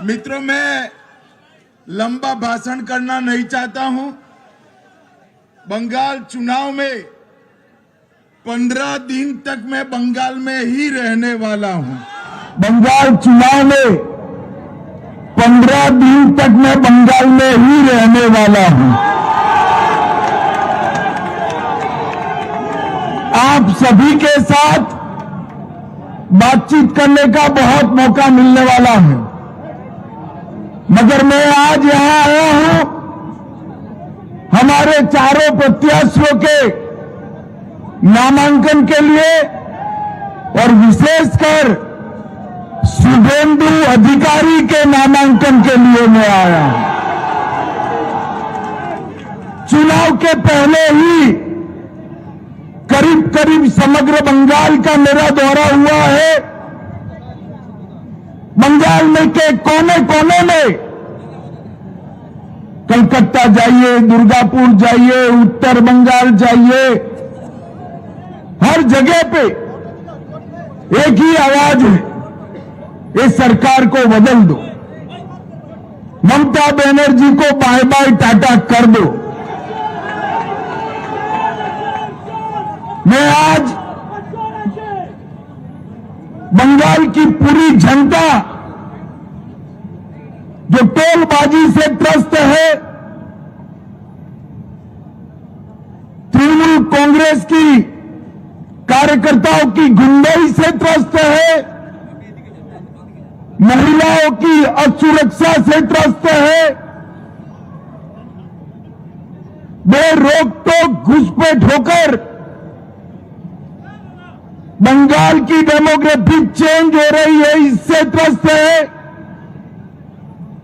मित्रों, मैं लंबा भाषण करना नहीं चाहता हूं। बंगाल चुनाव में 15 दिन तक मैं बंगाल में ही रहने वाला हूं। बंगाल चुनाव में 15 दिन तक मैं बंगाल में ही रहने वाला हूं। आप सभी के साथ बातचीत करने का बहुत मौका मिलने वाला है, मगर मैं आज यहां आया हूं हमारे चारों प्रत्याशियों के नामांकन के लिए और विशेषकर शुभेंदु अधिकारी के नामांकन के लिए मैं आया हूं। चुनाव के पहले ही करीब करीब समग्र बंगाल का मेरा दौरा हुआ है। बंगाल में के कोने कोने में, कलकत्ता जाइए, दुर्गापुर जाइए, उत्तर बंगाल जाइए, हर जगह पे एक ही आवाज है, ये सरकार को बदल दो, ममता बनर्जी को बाय बाय टाटा कर दो। मैं आज बंगाल की पूरी जनता जो टोलबाजी से त्रस्त है, तृणमूल कांग्रेस की कार्यकर्ताओं की गुंडाई से त्रस्त है, महिलाओं की असुरक्षा से त्रस्त है, बेरोक टोक घुसपैठ होकर बंगाल की डेमोग्राफी चेंज हो रही है, इससे त्रस्त है।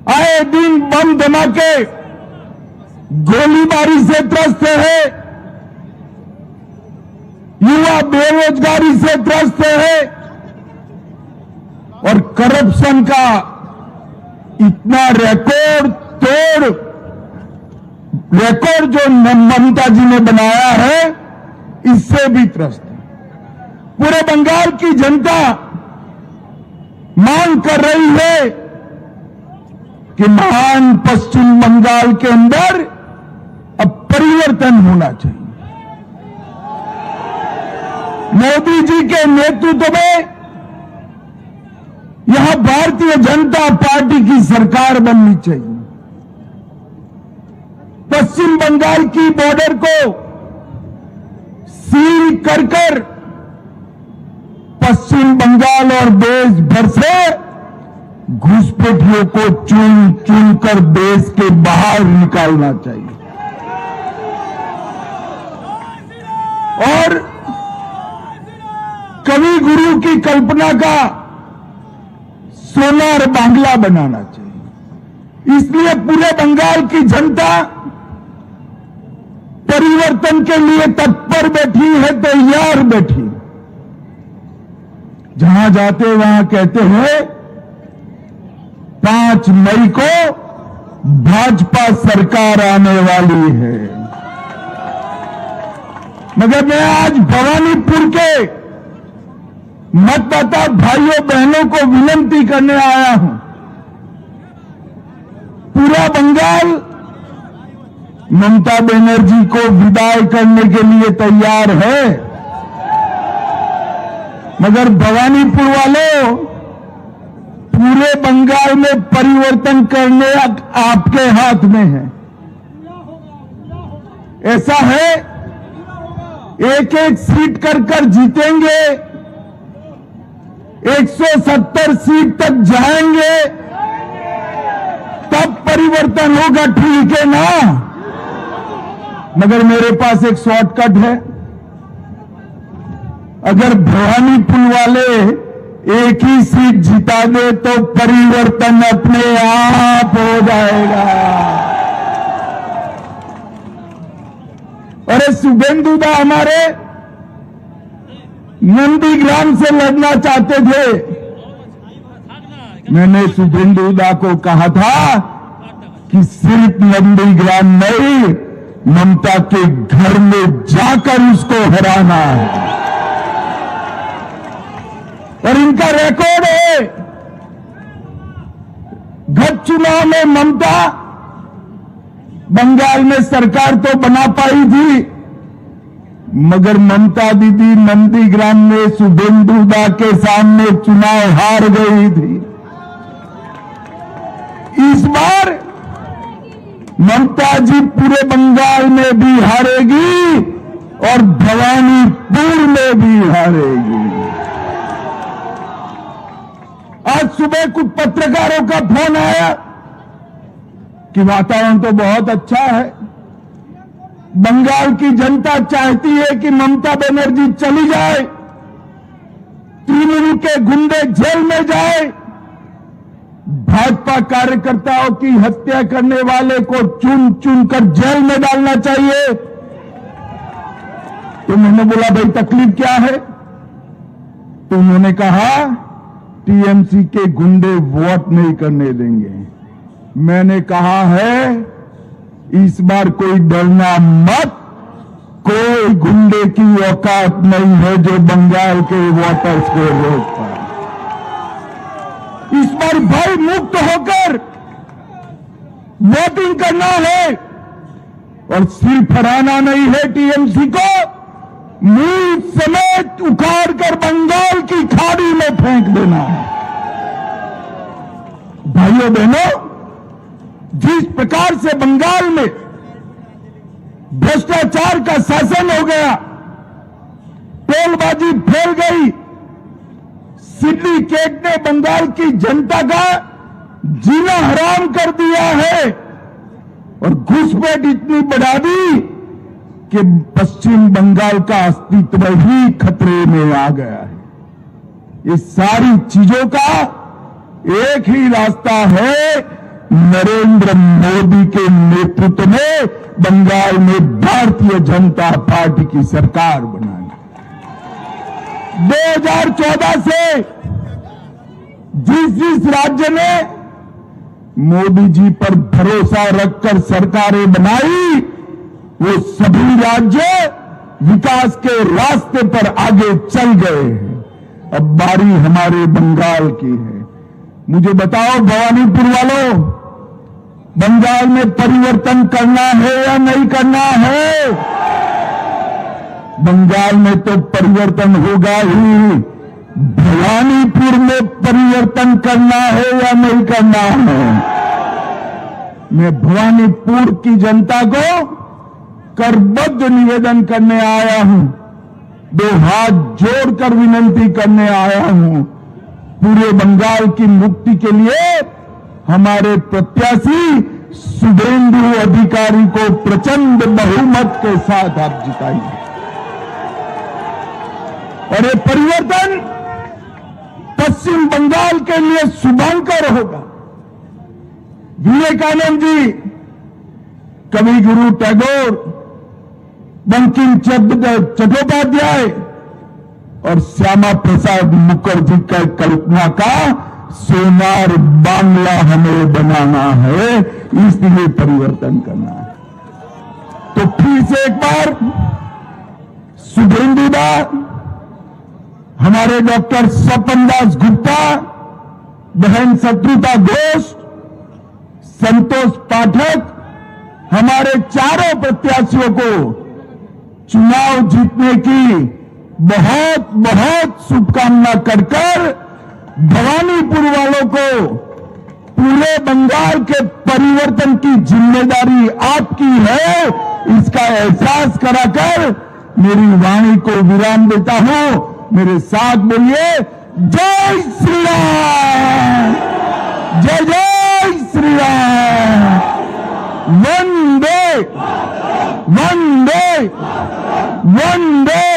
आए दिन बम धमाके, गोलीबारी से त्रस्त है, युवा बेरोजगारी से त्रस्त है और करप्शन का इतना रिकॉर्ड जो ममता जी ने बनाया है, इससे भी त्रस्त है। पूरे बंगाल की जनता मांग कर रही है कि महान पश्चिम बंगाल के अंदर अब परिवर्तन होना चाहिए। मोदी जी के नेतृत्व में यहां भारतीय जनता पार्टी की सरकार बननी चाहिए। पश्चिम बंगाल की बॉर्डर को सील कर पश्चिम बंगाल और देश भर से घुसपैठियों को चुन चुन कर देश के बाहर निकालना चाहिए और कवि गुरु की कल्पना का सोनार बांग्ला बनाना चाहिए। इसलिए पूरे बंगाल की जनता परिवर्तन के लिए तत्पर बैठी है, तैयार बैठी। जहां जाते वहां कहते हैं 5 मई को भाजपा सरकार आने वाली है, मगर मैं आज भवानीपुर के मतदाता भाइयों बहनों को विनती करने आया हूं। पूरा बंगाल ममता बनर्जी को विदाई करने के लिए तैयार है, मगर भवानीपुर वालों, पूरे बंगाल में परिवर्तन करने आपके हाथ में है। ऐसा है, एक एक सीट कर जीतेंगे, 170 सीट तक जाएंगे, तब परिवर्तन होगा, ठीक है ना? मगर मेरे पास एक शॉर्टकट है। अगर भवानीपुर वाले एक ही सीट जिता दे तो परिवर्तन अपने आप हो जाएगा। अरे शुभेंदु दा हमारे नंदीग्राम से लड़ना चाहते थे। मैंने शुभेंदु दा को कहा था कि सिर्फ नंदीग्राम नहीं, ममता के घर में जाकर उसको हराना है। और इनका रिकॉर्ड है, चुनाव में ममता बंगाल में सरकार तो बना पाई थी, मगर ममता दीदी नंदीग्राम में शुभेंदुदा के सामने चुनाव हार गई थी। इस बार ममता जी पूरे बंगाल में भी हारेगी और भवानीपुर में भी हारेगी। आज सुबह कुछ पत्रकारों का फोन आया कि वातावरण तो बहुत अच्छा है, बंगाल की जनता चाहती है कि ममता बनर्जी चली जाए, तृणमूल के गुंडे जेल में जाए, भाजपा कार्यकर्ताओं की हत्या करने वाले को चुन चुन कर जेल में डालना चाहिए। तो मैंने बोला भाई तकलीफ क्या है? तो उन्होंने कहा टीएमसी के गुंडे वोट नहीं करने देंगे। मैंने कहा है इस बार कोई डरना मत, कोई गुंडे की औकात नहीं है जो बंगाल के वोटर्स को रोक पाए। इस बार भय मुक्त होकर वोटिंग करना है और सिर्फ हराना नहीं है, टीएमसी को मूल समेत उखाड़ कर बंगाल की खाड़ी में फेंक देना है। भाइयों बहनों, जिस प्रकार से बंगाल में भ्रष्टाचार का शासन हो गया, टोलबाजी फैल गई, सिंडिकेट ने बंगाल की जनता का जीना हराम कर दिया है और घुसपैठ इतनी बढ़ा दी कि पश्चिम बंगाल का अस्तित्व ही खतरे में आ गया है। ये सारी चीजों का एक ही रास्ता है, नरेंद्र मोदी के नेतृत्व में बंगाल में भारतीय जनता पार्टी की सरकार बनानी। 2014 से जिस राज्य ने मोदी जी पर भरोसा रखकर सरकारें बनाई, वो सभी राज्य विकास के रास्ते पर आगे चल गए हैं। अब बारी हमारे बंगाल की है। मुझे बताओ भवानीपुर वालों, बंगाल में परिवर्तन करना है या नहीं करना है? बंगाल में तो परिवर्तन होगा ही, भवानीपुर में परिवर्तन करना है या नहीं करना है? मैं भवानीपुर की जनता को करबद्ध निवेदन करने आया हूं, दो हाथ जोड़कर विनती करने आया हूं। पूरे बंगाल की मुक्ति के लिए हमारे प्रत्याशी शुभेंदु अधिकारी को प्रचंड बहुमत के साथ आप जिताइए और ये परिवर्तन पश्चिम बंगाल के लिए शुभंकर होगा। विवेकानंद जी, कवि गुरु टैगोर, बंकिम चंद्र चट्टोपाध्याय और श्यामा प्रसाद मुखर्जी का कल्पना का सोनार बांग्ला हमें बनाना है, इसलिए परिवर्तन करना है। तो फिर से एक बार शुभेंदुदा, हमारे डॉक्टर स्वपन दास गुप्ता, बहन शत्रुता घोष, संतोष पाठक, हमारे चारों प्रत्याशियों को चुनाव जीतने की बहुत बहुत शुभकामना कर भवानीपुर वालों को पूरे बंगाल के परिवर्तन की जिम्मेदारी आपकी है, इसका एहसास कराकर मेरी वाणी को विराम देता हूं। मेरे साथ बोलिए, जय श्री राम, जय जय श्री राम, वंदे वंदे वंदे।